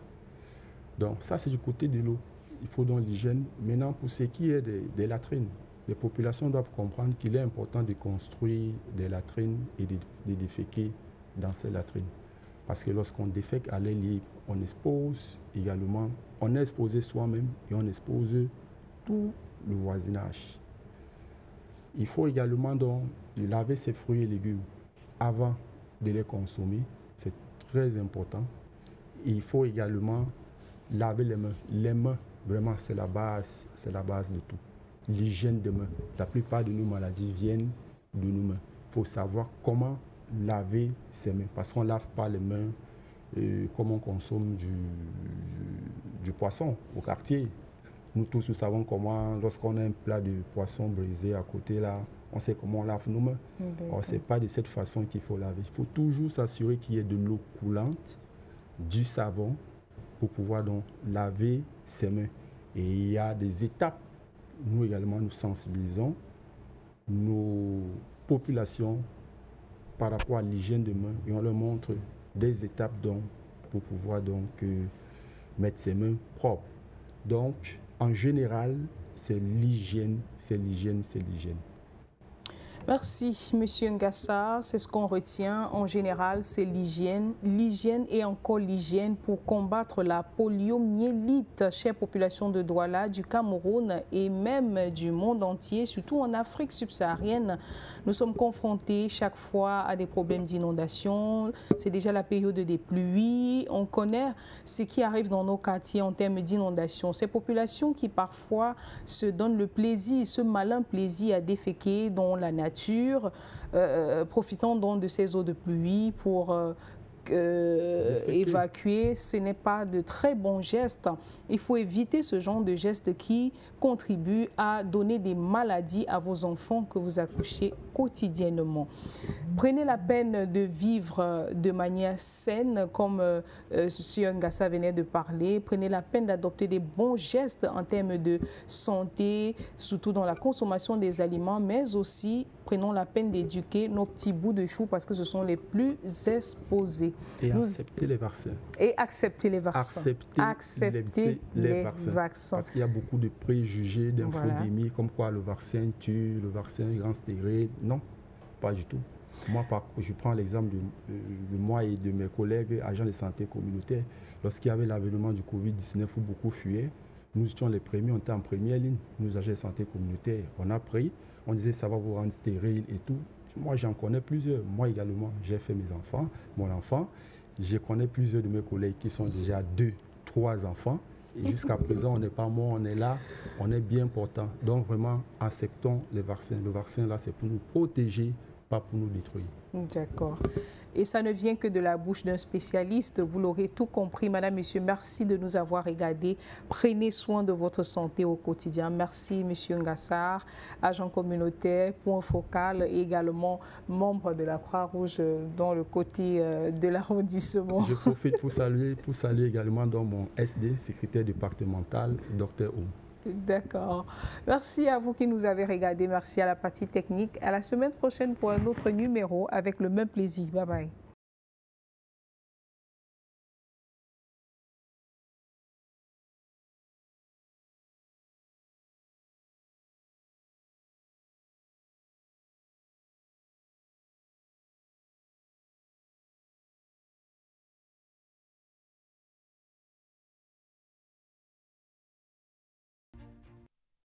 Donc ça, c'est du côté de l'eau. Il faut donc l'hygiène. Maintenant, pour ce qui est des latrines, les populations doivent comprendre qu'il est important de construire des latrines et de déféquer dans ces latrines. Parce que lorsqu'on défèque à l'air libre, on expose également, on est exposé soi-même et on expose tout le voisinage. Il faut également donc laver ses fruits et légumes avant de les consommer. C'est très important. Et il faut également laver les mains. Les mains, vraiment, c'est la base de tout. L'hygiène des mains. La plupart de nos maladies viennent de nos mains. Il faut savoir comment laver ses mains. Parce qu'on ne lave pas les mains comme on consomme du poisson au quartier. Nous tous, nous savons comment, lorsqu'on a un plat de poisson brisé à côté, là, on sait comment on lave nos mains. Or, ce n'est pas de cette façon qu'il faut laver. Il faut toujours s'assurer qu'il y ait de l'eau coulante, du savon, pour pouvoir donc laver ses mains. Et il y a des étapes. Nous également, nous sensibilisons nos populations par rapport à l'hygiène de mains et on leur montre des étapes donc, pour pouvoir donc mettre ses mains propres. Donc, en général, c'est l'hygiène, c'est l'hygiène, c'est l'hygiène. Merci, Monsieur Ngassa. C'est ce qu'on retient. En général, c'est l'hygiène. L'hygiène et encore l'hygiène pour combattre la poliomyélite. Chère population de Douala, du Cameroun et même du monde entier, surtout en Afrique subsaharienne, nous sommes confrontés chaque fois à des problèmes d'inondation. C'est déjà la période des pluies. On connaît ce qui arrive dans nos quartiers en termes d'inondation. Ces populations qui parfois se donnent le plaisir, ce malin plaisir à déféquer dans la nature, profitant donc de ces eaux de pluie pour évacuer, ce n'est pas de très bons gestes. Il faut éviter ce genre de gestes qui contribuent à donner des maladies à vos enfants que vous accouchez quotidiennement. Prenez la peine de vivre de manière saine, comme M. Ngassa venait de parler. Prenez la peine d'adopter des bons gestes en termes de santé, surtout dans la consommation des aliments, mais aussi prenons la peine d'éduquer nos petits bouts de chou parce que ce sont les plus exposés. Et accepter les vaccins. Et accepter les vaccins. Accepter les vaccins. Parce qu'il y a beaucoup de préjugés, d'infodémies, comme quoi le vaccin tue, le vaccin est grand stérile. Non, pas du tout. Moi, je prends l'exemple de moi et de mes collègues agents de santé communautaire. Lorsqu'il y avait l'avènement du Covid-19 où beaucoup fuyaient, nous étions les premiers, on était en première ligne, nous agents de santé communautaire. On a pris, on disait ça va vous rendre stérile et tout. Moi, j'en connais plusieurs. Moi également, j'ai fait mon enfant. Je connais plusieurs de mes collègues qui sont déjà 2, 3 enfants. Et jusqu'à présent, on n'est pas mort, on est là, on est bien portant. Donc vraiment, acceptons les vaccins. Le vaccin, là, c'est pour nous protéger, pas pour nous détruire. D'accord. Et ça ne vient que de la bouche d'un spécialiste. Vous l'aurez tout compris, madame, monsieur. Merci de nous avoir regardés. Prenez soin de votre santé au quotidien. Merci, monsieur Ngassar, agent communautaire, point focal et également membre de la Croix-Rouge dans le côté de l'arrondissement. Je profite pour saluer également dans mon SD, secrétaire départemental, Dr Oum. D'accord. Merci à vous qui nous avez regardés. Merci à la partie technique. À la semaine prochaine pour un autre numéro avec le même plaisir. Bye bye.